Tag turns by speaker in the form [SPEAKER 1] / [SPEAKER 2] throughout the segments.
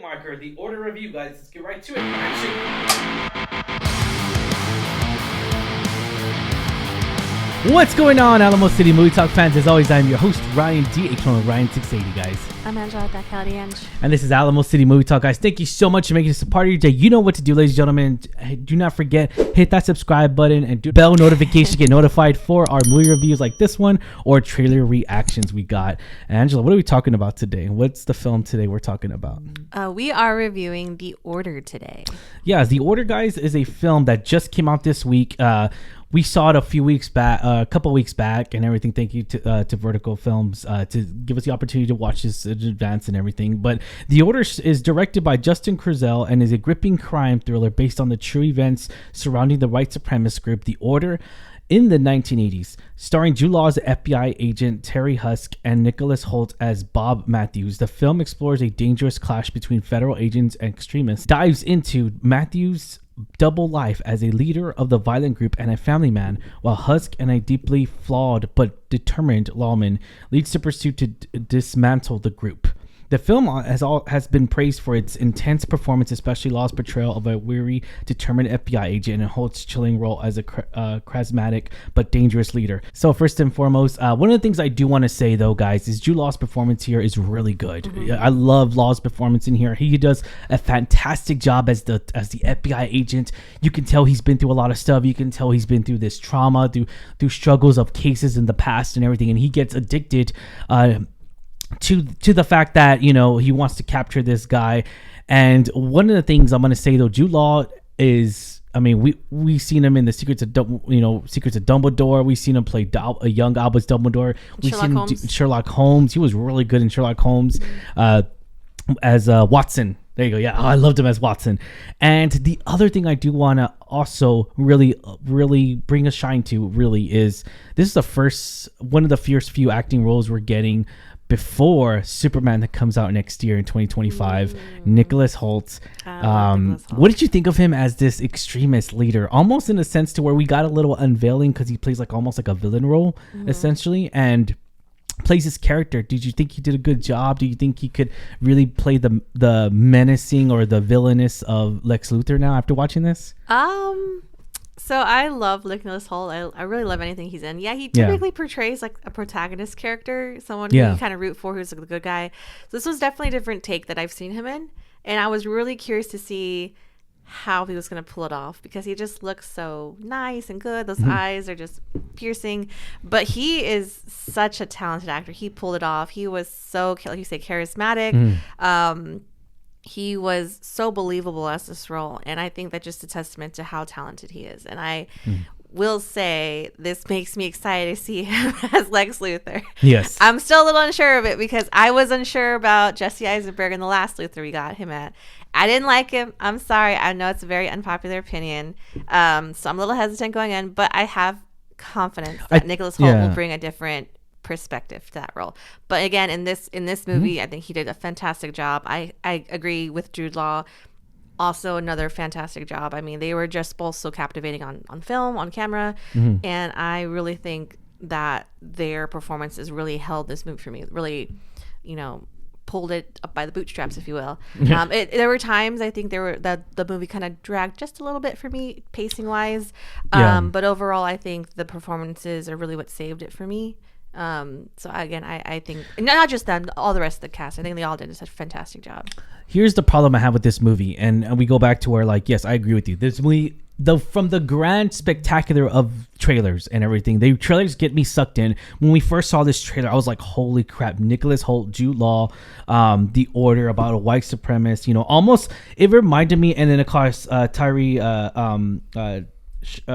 [SPEAKER 1] marker, the order review, guys. Let's get right to it. Action. What's going on, Alamo City Movie Talk fans? As always, I'm your host, Ryan D. Ryan680, guys.
[SPEAKER 2] I'm Angela Ange.
[SPEAKER 1] And this is Alamo City Movie Talk, guys. Thank you so much for making this a part of your day. You know what to do, ladies and gentlemen. Do not forget, hit that subscribe button and do bell notification to get notified for our movie reviews like this one or trailer reactions we got. Angela, what are we talking about today? What's the film today we're talking about?
[SPEAKER 2] We are reviewing The Order today.
[SPEAKER 1] Yeah, The Order, guys, is a film that just came out this week. We saw it a couple weeks back and everything. Thank you to Vertical Films to give us the opportunity to watch this in advance and everything. But The Order is directed by Justin Kurzel and is a gripping crime thriller based on the true events surrounding the white supremacist group The Order in the 1980s, starring Jude Law as FBI agent Terry Husk and Nicholas Hoult as Bob Mathews. The film explores a dangerous clash between federal agents and extremists, dives into Mathews' double life as a leader of the violent group and a family man, while Husk and a deeply flawed but determined lawman leads the pursuit to dismantle the group. The film has been praised for its intense performance, especially Law's portrayal of a weary, determined FBI agent and Holt's chilling role as a charismatic but dangerous leader. So first and foremost, one of the things I do want to say, though, guys, is Jude Law's performance here is really good. Mm-hmm. I love Law's performance in here. He does a fantastic job as the FBI agent. You can tell he's been through a lot of stuff. You can tell he's been through this trauma, through struggles of cases in the past and everything, and he gets addicted to the fact that, you know, he wants to capture this guy. And one of the things I'm going to say, though, Jude Law is, I mean, we've seen him in the Secrets of Dumbledore. We've seen him play a young Albus Dumbledore. We've seen him do Sherlock Holmes. He was really good in Sherlock Holmes as Watson. There you go. Yeah, I loved him as Watson. And the other thing I do want to also really bring a shine to really is this is one of the first few acting roles we're getting before Superman that comes out next year in 2025. Nicholas Hoult. What did you think of him as this extremist leader? Almost in a sense to where we got a little unveiling because he plays almost like a villain role, essentially, and plays his character. Did you think he did a good job? Do you think he could really play the menacing or the villainous of Lex Luthor now after watching this?
[SPEAKER 2] So I love Nicholas Hoult. I really love anything he's in. Yeah, he typically portrays like a protagonist character, someone who you kind of root for, who's like the good guy. So this was definitely a different take that I've seen him in. And I was really curious to see how he was going to pull it off because he just looks so nice and good. Those eyes are just piercing. But he is such a talented actor. He pulled it off. He was so, like you say, charismatic. He was so believable as this role, and I think that's just a testament to how talented he is. And I will say this makes me excited to see him as Lex Luthor.
[SPEAKER 1] Yes.
[SPEAKER 2] I'm still a little unsure of it because I was unsure about Jesse Eisenberg in the last Luthor we got him at. I didn't like him. I'm sorry. I know it's a very unpopular opinion. So I'm a little hesitant going in, but I have confidence that Nicholas Hoult will bring a different perspective to that role. But again, in this movie, I think he did a fantastic job. I agree with Jude Law. Also another fantastic job. I mean, they were just both so captivating on film, on camera, and I really think that their performances really held this movie for me. Really, pulled it up by the bootstraps, if you will. There were times I think that the movie kind of dragged just a little bit for me, pacing wise. But overall, I think the performances are really what saved it for me. So again, I think not just them, all the rest of the cast, I think they all did such a fantastic job.
[SPEAKER 1] Here's the problem I have with this movie, and we go back to where, like, yes, I agree with you. This movie, from the grand spectacular of trailers and everything, the trailers get me sucked in. When we first saw this trailer, I was like, holy crap, Nicholas Hoult, Jude Law, The Order, about a white supremacist, almost, it reminded me, and then of course, Tyree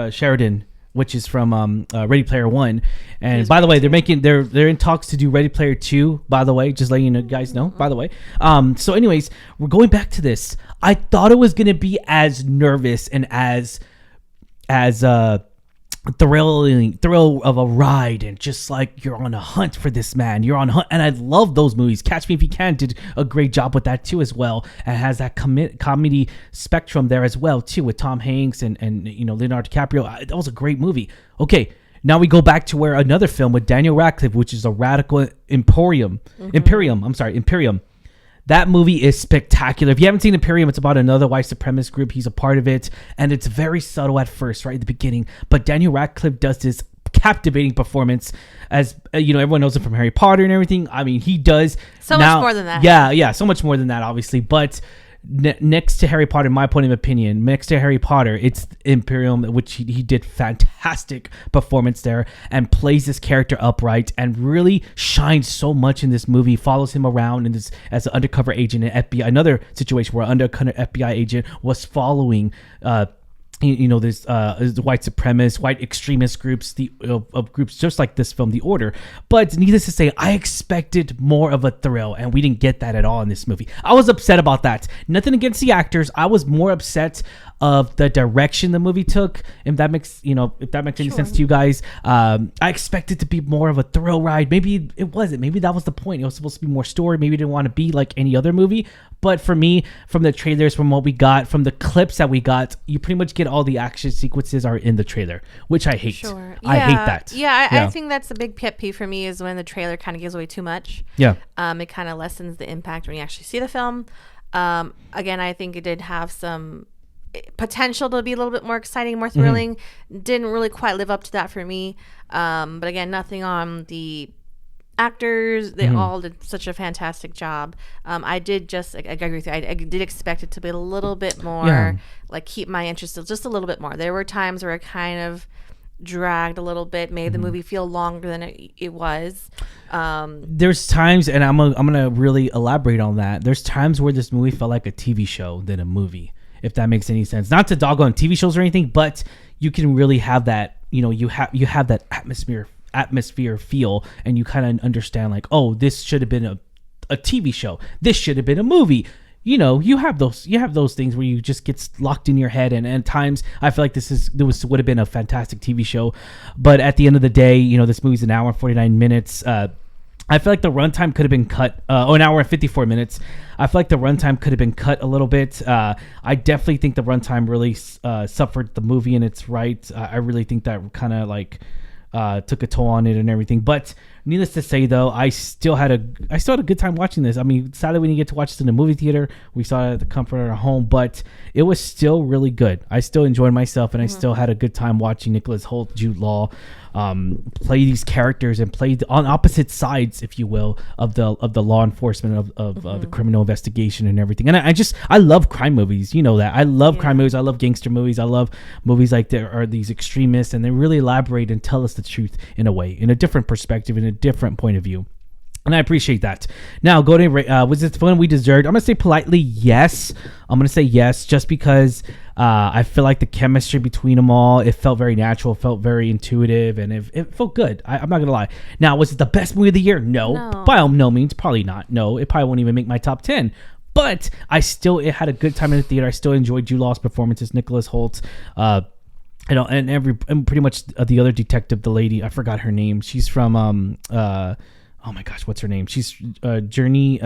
[SPEAKER 1] Sheridan, which is from Ready Player One. And by the way, they're in talks to do Ready Player 2, by the way, just letting you guys know, by the way. So anyways, we're going back to this. I thought it was going to be as nervous and as thrill of a ride, and just like you're on a hunt for this man. You're on a hunt, and I love those movies. Catch Me If You Can did a great job with that too, as well, and has that comedy spectrum there as well too, with Tom Hanks and Leonardo DiCaprio. That was a great movie. Okay, now we go back to where another film with Daniel Radcliffe, which is a radical Imperium. That movie is spectacular. If you haven't seen Imperium, it's about another white supremacist group. He's a part of it, and it's very subtle at first, right at the beginning. But Daniel Radcliffe does this captivating performance, as everyone knows him from Harry Potter and everything. I mean, he does
[SPEAKER 2] so much more than that.
[SPEAKER 1] Yeah, so much more than that, obviously. But next to Harry Potter, in my point of opinion, next to Harry Potter, it's Imperium, which he did fantastic performance there and plays this character upright and really shines so much in this movie. Follows him around in this as an undercover agent in FBI. Another situation where an undercover FBI agent was following there's white supremacist, white extremist groups, of groups just like this film, The Order. But needless to say, I expected more of a thrill, and we didn't get that at all in this movie. I was upset about that. Nothing against the actors. I was more upset of the direction the movie took. If that makes any sense to you guys. I expected to be more of a thrill ride. Maybe it wasn't. Maybe that was the point. It was supposed to be more story. Maybe it didn't want to be like any other movie. But for me, from the trailers, from what we got, from the clips that we got, you pretty much get all the action sequences are in the trailer, which I hate.
[SPEAKER 2] Sure.
[SPEAKER 1] I hate that.
[SPEAKER 2] I think that's a big pet peeve for me, is when the trailer kind of gives away too much.
[SPEAKER 1] Yeah.
[SPEAKER 2] It kind of lessens the impact when you actually see the film. Again, I think it did have some potential to be a little bit more exciting, more thrilling. Didn't really quite live up to that for me. But again, nothing on the actors. They all did such a fantastic job. I agree with you. I did expect it to be a little bit more, like keep my interest just a little bit more. There were times where it kind of dragged a little bit, made the movie feel longer than it was.
[SPEAKER 1] There's times, and I'm gonna really elaborate on that. There's times where this movie felt like a TV show than a movie, if that makes any sense. Not to dog on TV shows or anything, but you can really have that. You have that atmosphere feel, and you kind of understand like, oh, this should have been a TV show. This should have been a movie. You have those things where you just get locked in your head, and at times I feel like would have been a fantastic TV show. But at the end of the day, this movie's an hour and 49 minutes. I feel like the runtime could have been cut, an hour and 54 minutes. I feel like the runtime could have been cut a little bit. I definitely think the runtime really suffered the movie in its right. I really think that kind of like took a toll on it and everything. But needless to say, though, I still had a good time watching this. I mean, sadly, we didn't get to watch this in the movie theater. We saw it at the comfort of our home, but it was still really good. I still enjoyed myself, and I still had a good time watching Nicholas Hoult, Jude Law, play these characters and play on opposite sides, if you will, of the law enforcement of the criminal investigation and everything. And I love crime movies. You know that. I love crime movies. I love gangster movies. I love movies like there are these extremists, and they really elaborate and tell us the truth in a way, in a different perspective, in a different point of view. And I appreciate that. Now, go to was it the one we deserved? I'm gonna say politely yes. I'm gonna say yes, just because I feel like the chemistry between them all, it felt very natural, felt very intuitive, and it felt good. I'm not gonna lie. Now, was it the best movie of the year? No. By no means, probably not. No, it probably won't even make my top 10. But it had a good time in the theater. I still enjoyed Jude Law's performances, Nicholas Hoult, and pretty much the other detective, the lady, I forgot her name. She's from oh my gosh, what's her name? She's Journey.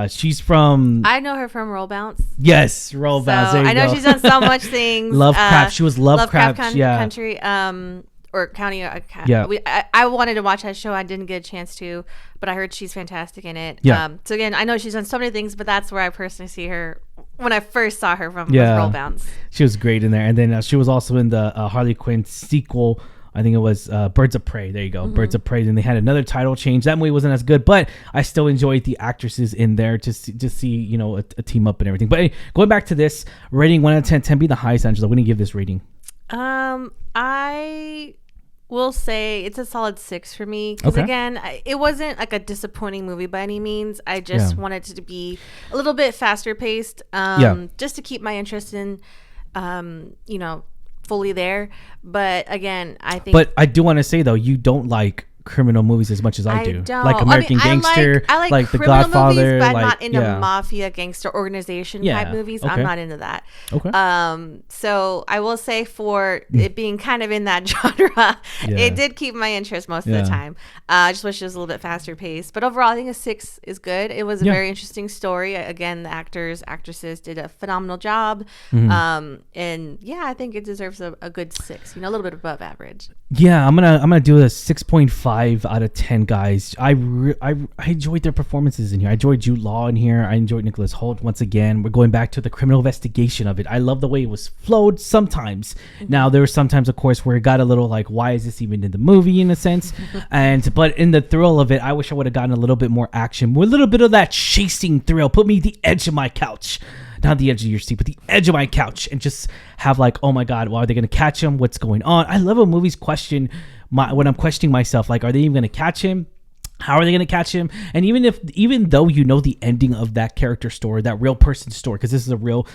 [SPEAKER 1] She's from.
[SPEAKER 2] I know her from Roll Bounce.
[SPEAKER 1] Yes, Roll Bounce.
[SPEAKER 2] I know she's done so much things.
[SPEAKER 1] Lovecraft. She was Lovecraft.
[SPEAKER 2] Country. Or County. I wanted to watch that show. I didn't get a chance to, but I heard she's fantastic in it.
[SPEAKER 1] Yeah.
[SPEAKER 2] So again, I know she's done so many things, but that's where I personally see her when I first saw her from Roll Bounce.
[SPEAKER 1] She was great in there, and then she was also in the Harley Quinn sequel. I think it was Birds of Prey. There you go. Birds of Prey. And they had another title change. That movie wasn't as good, but I still enjoyed the actresses in there to see a team up and everything. But going back to this, rating 1 out of 10, 10 being the highest, Angela. What do you give this rating?
[SPEAKER 2] I will say it's a solid 6 for me. Because again, it wasn't like a disappointing movie by any means. I just wanted it to be a little bit faster paced, just to keep my interest in, fully there. But again, I think,
[SPEAKER 1] but I do want to say though, you don't like criminal movies as much as I do.
[SPEAKER 2] Don't.
[SPEAKER 1] Like American Gangster,
[SPEAKER 2] I like
[SPEAKER 1] The Godfather,
[SPEAKER 2] movies, but I'm not into mafia gangster organization type movies. I'm not into that. So I will say, for it being kind of in that genre, it did keep my interest most of the time. I just wish it was a little bit faster paced, but overall I think a 6 is good. It was a very interesting story. Again, the actresses did a phenomenal job. And I think it deserves a good 6, a little bit above average.
[SPEAKER 1] I'm gonna do a 6.5. 5 out of 10, guys. I enjoyed their performances in here. I enjoyed Jude Law in here. I enjoyed Nicholas Hoult once again. We're going back to the criminal investigation of it. I love the way it was flowed sometimes. Now, there were sometimes, of course, where it got a little like, why is this even in the movie in a sense? But in the thrill of it, I wish I would have gotten a little bit more action, with a little bit of that chasing thrill. Put me at the edge of my couch. Not the edge of your seat, but the edge of my couch, and just have like, oh my God, well, are they going to catch him? What's going on? I love when movies question when I'm questioning myself, like, are they even going to catch him? How are they going to catch him? And even though you know the ending of that character story, that real person story, because this is a real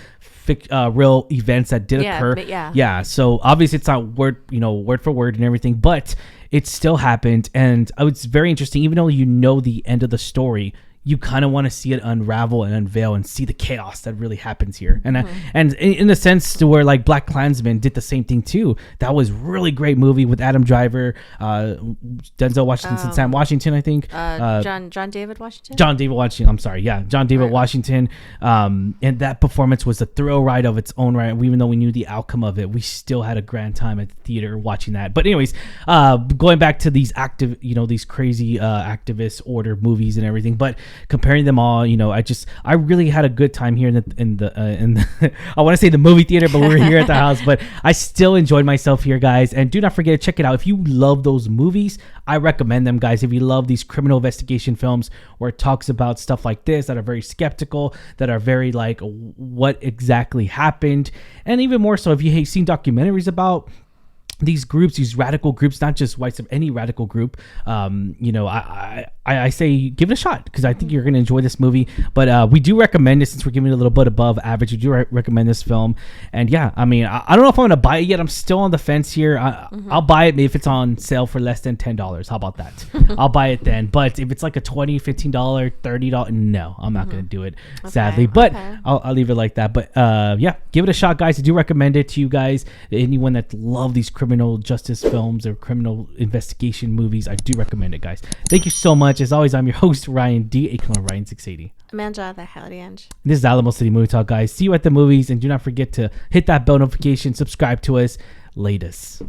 [SPEAKER 1] events that did occur. Yeah. So obviously it's not word for word and everything, but it still happened, and it's very interesting. Even though you know the end of the story, you kind of want to see it unravel and unveil and see the chaos that really happens here. And and in a sense to where like Black Klansman did the same thing too. That was really great movie with Adam Driver, Denzel Washington, Sam Washington, I think.
[SPEAKER 2] John David Washington.
[SPEAKER 1] I'm sorry. Yeah. John David Washington. And that performance was a thrill ride of its own right. Even though we knew the outcome of it, we still had a grand time at the theater watching that. But anyways, going back to these these crazy activist order movies and everything, but comparing them all, I really had a good time here in the I want to say the movie theater, but we're here at the house. But I still enjoyed myself here, guys. And do not forget to check it out. If you love those movies, I recommend them, guys. If you love these criminal investigation films where it talks about stuff like this, that are very skeptical, that are very like, what exactly happened, and even more so if you've seen documentaries about these groups, these radical groups, not just whites, of any radical group, I say give it a shot, because I think you're going to enjoy this movie. But we do recommend it, since we're giving it a little bit above average. We do recommend this film. And yeah, I mean, I don't know if I'm going to buy it yet. I'm still on the fence here. I'll buy it if it's on sale for less than $10. How about that? I'll buy it then. But if it's like a $20, $15, $30, no, I'm not going to do it, sadly. But I'll leave it like that. But yeah, give it a shot, guys. I do recommend it to you guys. Anyone that love these criminal justice films or criminal investigation movies, I do recommend it, guys. Thank you so much. As always, I'm your host, Ryan D. aka Ryan 680.
[SPEAKER 2] Amanda, the Howdy Ange.
[SPEAKER 1] This is Alamo City Movie Talk, guys. See you at the movies, and do not forget to hit that bell notification, subscribe to us. Latest.